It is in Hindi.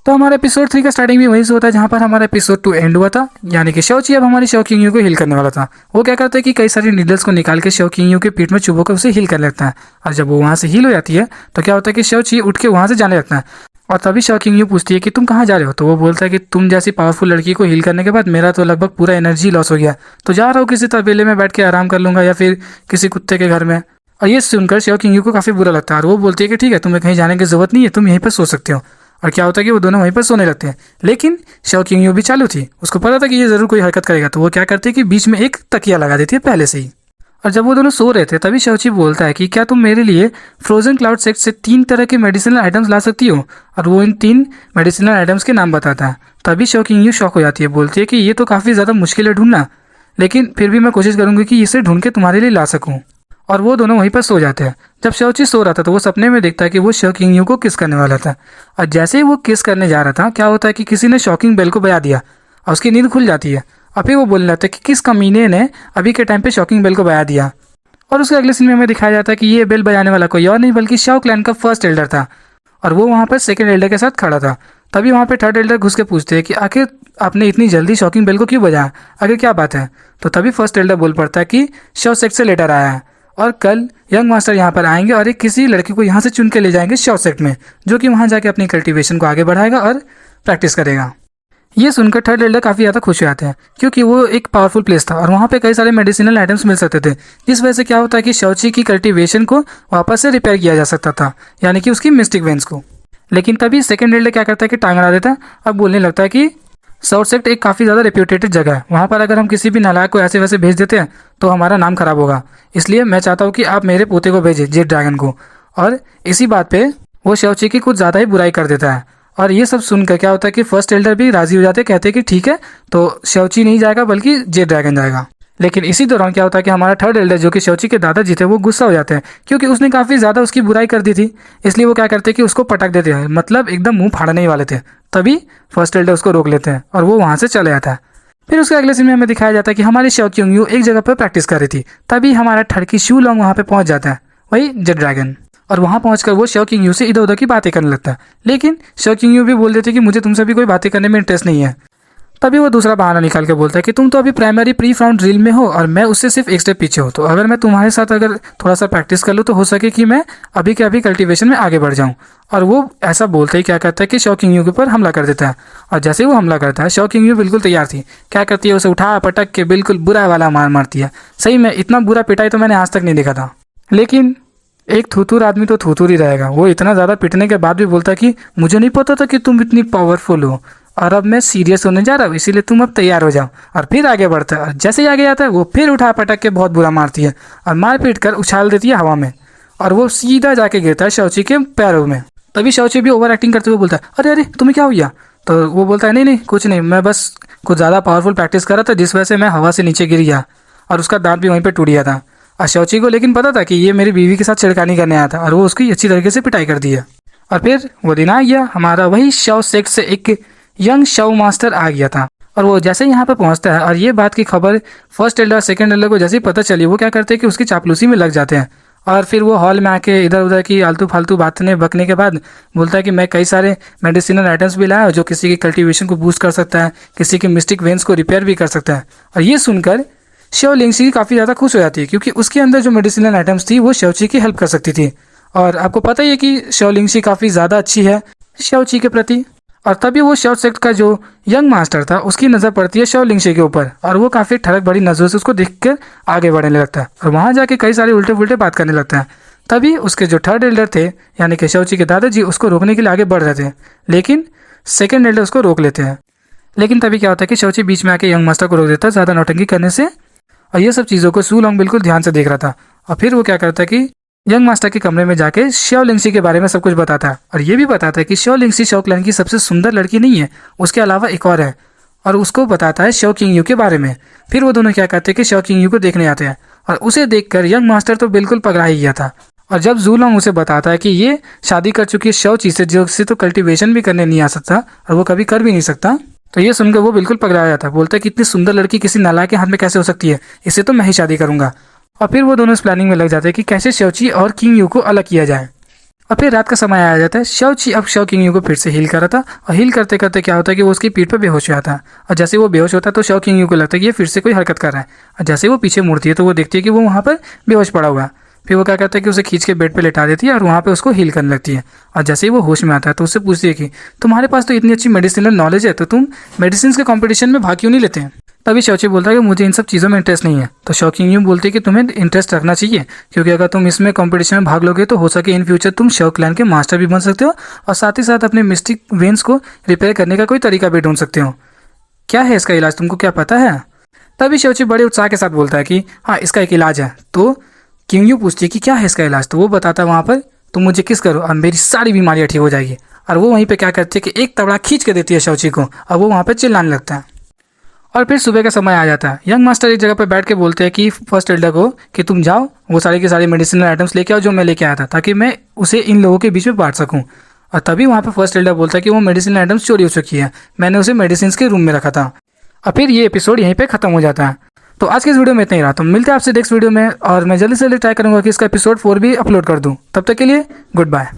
तो हमारा एपिसोड 3 का स्टार्टिंग भी वहीं से होता है जहाँ पर हमारा एपिसोड 2 एंड हुआ था। यानी कि शो ची अब हमारी शो किंग यू को हील करने वाला था। वो क्या करता है कि कई सारी नीडल्स को निकाल के शो किंग यू के पीठ में चुभो कर उसे हील कर लेता है। और जब वो वहाँ से हील हो जाती है तो क्या होता है कि शो ची उठ के वहाँ से जाने लगता है। और तभी शो किंग यू पूछती है कि तुम कहाँ जा रहे हो। तो वो बोलता है कि तुम जैसी पावरफुल लड़की को हील करने के बाद मेरा तो लगभग पूरा एनर्जी लॉस हो गया, तो जा रहा हूँ किसी तबेले में बैठ के आराम कर लूंगा या फिर किसी कुत्ते के घर में। और ये सुनकर शो किंग यू को काफ़ी बुरा लगता है और वो बोलती है कि ठीक है, तुम्हें कहीं जाने की जरूरत नहीं है, तुम यहीं पर सो सकते हो। और क्या होता है कि वो दोनों वहीं पर सोने लगते हैं। लेकिन शो किंग यू भी चालू थी, उसको पता था कि ये ज़रूर कोई हरकत करेगा, तो वो क्या करती है कि बीच में एक तकिया लगा देती है पहले से ही। और जब वो दोनों सो रहे थे तभी शौची बोलता है कि क्या तुम मेरे लिए फ्रोजन क्लाउड सेक्ट से 3 तरह के मेडिसिनल आइटम्स ला सकती हो। और वो इन 3 मेडिसिनल आइटम्स के नाम बताता है। तभी शो किंग यू शॉक हो जाती है, बोलती है कि ये तो काफ़ी ज़्यादा मुश्किल है ढूंढना, लेकिन फिर भी मैं कोशिश करूंगी कि इसे ढूंढ के तुम्हारे लिए ला सकूं। और वो दोनों वहीं पर सो जाते हैं। जब शौची सो रहा था तो वो सपने में देखता है कि वो शो किंग यू को किस करने वाला था। और जैसे ही वो किस करने जा रहा था क्या होता है कि किसी ने शॉकिंग बेल को बजा दिया और उसकी नींद खुल जाती है। और फिर वो बोलने लगता है कि किस कमीने ने अभी के टाइम पे शॉकिंग बेल को बजा दिया। और उसके अगले सीन में हमें दिखाया जाता है कि ये बेल बजाने वाला कोई और नहीं बल्कि शाओ क्लैन का फर्स्ट एल्डर था। और वो वहाँ पर सेकंड एल्डर के साथ खड़ा था। तभी वहाँ पे थर्ड एल्डर घुस के पूछते हैं कि आखिर आपने इतनी जल्दी शॉकिंग बेल को क्यों बजाया, आखिर क्या बात है। तो तभी फर्स्ट एल्डर बोल पड़ता है कि शव सेक्ट से लेटर आया है और कल यंग मास्टर यहाँ पर आएंगे और एक किसी लड़की को यहाँ से चुन के ले जाएंगे शव सेक्ट में, जो कि वहाँ जाके अपनी कल्टीवेशन को आगे बढ़ाएगा और प्रैक्टिस करेगा। ये सुनकर थर्ड एल्डर काफ़ी ज़्यादा खुश हो जाते हैं क्योंकि वो एक पावरफुल प्लेस था और वहाँ पे कई सारे मेडिसिनल आइटम्स मिल सकते थे, जिस वजह से क्या होता है कि शौची की कल्टीवेशन को वापस से रिपेयर किया जा सकता था, यानी कि उसकी मिस्टिक वेंस को। लेकिन तभी सेकंड एल्डर क्या करता है कि टांग अड़ा देता है। अब बोलने लगता है कि साउथ सेक्ट एक काफ़ी ज़्यादा रेप्यूटेटेड जगह है, वहाँ पर अगर हम किसी भी नालायक को ऐसे वैसे भेज देते हैं तो हमारा नाम खराब होगा, इसलिए मैं चाहता हूँ कि आप मेरे पोते को भेजें, जेड ड्रैगन को। और इसी बात पे वो शौची की कुछ ज़्यादा ही बुराई कर देता है। और ये सब सुनकर क्या होता है कि फर्स्ट एल्डर भी राजी हो जाते हैं, कहते हैं कि ठीक है, तो शौची नहीं जाएगा बल्कि जेड ड्रैगन जाएगा। लेकिन इसी दौरान क्या होता है कि हमारा थर्ड एल्डर जो कि शौची के दादाजी थे वो गुस्सा हो जाते हैं क्योंकि उसने काफ़ी ज़्यादा उसकी बुराई कर दी थी। इसलिए वो क्या करते हैं कि उसको पटक देते हैं, मतलब एकदम मुंह फाड़ने ही वाले थे। तभी फर्स्ट एल्डर उसको रोक लेते हैं और वो वहाँ से चले जाता है। फिर उसके अगले सीन में हमें दिखाया जाता है कि हमारी शो किंग यू एक जगह पर प्रैक्टिस कर रही थी। तभी हमारा ठड़की शू लॉन्ग वहाँ पे पहुँच जाता है, वही जेड ड्रैगन। और वहाँ पहुंचकर वो शो किंग यू से इधर उधर की बातें करने लगता है। लेकिन शो किंग यू भी बोल देते कि मुझे तुमसे भी कोई बातें करने में इंटरेस्ट नहीं है। तभी वो दूसरा बहाना निकाल के बोलता है कि तुम तो अभी प्राइमरी प्री फाउंड ड्रिल में हो और मैं उससे सिर्फ एक स्टेप पीछे हूँ, तो अगर मैं तुम्हारे साथ अगर थोड़ा सा प्रैक्टिस कर लूँ तो हो सके कि मैं अभी के अभी कल्टीवेशन में आगे बढ़ जाऊँ। और वो ऐसा बोलते ही क्या करता है कि शो किंग यू के ऊपर हमला कर देता है। और जैसे ही वो हमला करता है शो किंग यू बिल्कुल तैयार थी, क्या करती है उसे उठा पटक के बिल्कुल बुरा वाला मार मारती है। सही में इतना बुरा पिटाई तो मैंने आज तक नहीं देखा था। लेकिन एक थूथूर आदमी तो थूथूर ही रहेगा। वो इतना ज़्यादा पिटने के बाद भी बोलता है कि मुझे नहीं पता था कि तुम इतनी पावरफुल हो और अब मैं सीरियस होने जा रहा हूँ, इसीलिए तुम अब तैयार हो जाओ। और फिर आगे बढ़ता है और जैसे ही आगे जाता है वो फिर उठा पटक के बहुत बुरा मारती है और मार पीट कर उछाल देती है हवा में और वो सीधा जाके गिरता है शौची के पैरों में। तभी शौची भी ओवर एक्टिंग करते हुए बोलता है अरे अरे तुम्हें क्या हुआ। तो वो बोलता है नहीं नहीं कुछ नहीं, मैं बस कुछ ज़्यादा पावरफुल प्रैक्टिस कर रहा था जिस वजह से मैं हवा से नीचे गिर गया और उसका दांत भी वहीं पर टूट गया था। और शौची को लेकिन पता था कि ये मेरी बीवी के साथ छिड़कानी करने आया था और वो उसकी अच्छी तरीके से पिटाई कर दी है। और फिर वो दिन आ गया, हमारा वही शव सेक्ट से एक यंग शव मास्टर आ गया था। और वो जैसे ही यहाँ पर पहुँचता है और ये बात की खबर फर्स्ट एल्डर सेकंड एल्डर को जैसे ही पता चली, वो क्या करते हैं कि उसकी चापलूसी में लग जाते हैं। और फिर वो हॉल में आके इधर उधर की आलतू फालतू बातें बकने के बाद बोलता है कि मैं कई सारे मेडिसिनल आइटम्स भी लाया जो किसी की कल्टीवेशन को बूस्ट कर सकता है, किसी की मिस्टिक वेंस को रिपेयर भी कर सकता है। और ये सुनकर शव लिंगशी काफ़ी ज़्यादा खुश हो जाती है क्योंकि उसके अंदर जो मेडिसिनल आइटम्स थी वो शवची की हेल्प कर सकती थी। और आपको पता ही है कि शव लिंगशी काफ़ी ज़्यादा अच्छी है शवची के प्रति। और तभी वो शव सेक्ट का जो यंग मास्टर था उसकी नज़र पड़ती है शव लिंगशी के ऊपर और वो काफ़ी ठड़क बड़ी नज़रों से उसको देखकर आगे बढ़ने लगता है और वहाँ जाके कई सारे उल्टे पुल्टे बात करने लगता है। तभी उसके जो थर्ड एल्डर थे यानी कि शवची के दादाजी उसको रोकने के लिए आगे बढ़ रहे थे, लेकिन सेकेंड एल्डर उसको रोक लेते हैं। लेकिन तभी क्या होता है कि शवची बीच में आके यंग मास्टर को रोक देता है ज़्यादा नौटंकी करने से। और ये सब चीज़ों को सू लॉन्ग बिल्कुल ध्यान से देख रहा था। और फिर वो क्या करता है कि यंग मास्टर के कमरे में जाके शव लिंगशी के बारे में सब कुछ बताता है और ये भी बताता है कि शव लिंगशी शव क्लैन की सबसे सुंदर लड़की नहीं है, उसके अलावा एक और है। और उसको बताता है शव किंग यू के बारे में। फिर वो दोनों क्या करते हैं कि शव किंग यू को देखने आते हैं और उसे देखकर यंग मास्टर तो बिल्कुल पगला ही गया था। और जब जू लॉन्ग उसे बताता है कि ये शादी कर चुकी है शव ची से जिससे तो कल्टीवेशन भी करने नहीं आ सकता और वो कभी कर भी नहीं सकता, तो ये सुनकर वो बिल्कुल पगला जाता है। बोलता है कि इतनी सुंदर लड़की किसी नालायक के हाथ में कैसे हो सकती है, इससे तो मैं ही शादी करूंगा। और फिर वो दोनों इस प्लानिंग में लग जाते हैं कि कैसे शवची और किंग यू को अलग किया जाए। और फिर रात का समय आ जाता है। शाओची अब शाओ किंग यू को फिर से हील कर रहा था और हील करते करते क्या होता है कि वो उसकी पीठ पर बेहोश हो जाता है। और जैसे वो बेहोश होता है तो शाओ किंग यू को लगता है कि ये फिर से कोई हरकत कर रहा है। और जैसे वो पीछे मुड़ती है तो वो देखती है कि वो वहाँ पर बेहोश पड़ा हुआ है। फिर वो क्या करता है कि उसे खींच के बेड पे लेटा देती है और वहाँ पे उसको हील करने लगती है। और जैसे ही वो होश में आता है तो उससे पूछती है कि तुम्हारे पास तो इतनी अच्छी मेडिसिनल नॉलेज है, तो तुम मेडिसिन के कंपटीशन में भाग क्यों नहीं लेते हैं। तभी शाओची बोलता है कि मुझे इन सब चीज़ों में इंटरेस्ट नहीं है। तो शाओ किंग यू बोलती है कि तुम्हें इंटरेस्ट रखना चाहिए, क्योंकि अगर तुम इसमें कंपटीशन में भाग लोगे तो हो सके इन फ्यूचर तुम शाओ क्लैन के मास्टर भी बन सकते हो और साथ ही साथ अपने मिस्टिक वेन्स को रिपेयर करने का कोई तरीका भी ढूंढ सकते हो। क्या है इसका इलाज, तुमको क्या पता है। तभी शाओची बड़े उत्साह के साथ बोलता है कि हाँ, इसका एक इलाज है। तो किंग यू पूछती है कि क्या है इसका इलाज। तो वो बताता है वहाँ पर, तुम मुझे किस करो और मेरी सारी बीमारियाँ ठीक हो जाएगी। और वो वहीं पे क्या करती है कि एक तबड़ा खींच के देती है शाओची को और वो वहाँ पे चिल्लाने लगता है। और फिर सुबह का समय आ जाता है। यंग मास्टर एक जगह पर बैठ के बोलते हैं कि फर्स्ट एल्डर को कि तुम जाओ वो सारे के सारे मेडिसिनल आइटम्स लेके आओ जो मैं लेके आया था, ताकि मैं उसे इन लोगों के बीच में बांट सकूं। और तभी वहाँ पे फर्स्ट एल्डर बोलता है कि वो मेडिसिनल आइटम्स चोरी हो चुकी है, मैंने उसे मेडिसिन के रूम में रखा था। और फिर ये एपिसोड यहीं पे खत्म हो जाता है। तो आज के इस वीडियो में इतना ही रहा। तो मिलते हैं आपसे नेक्स्ट वीडियो में और मैं जल्दी से जल्दी ट्राई करूँगा कि इसका एपिसोड 4 भी अपलोड कर दूँ। तब तक के लिए गुड बाय।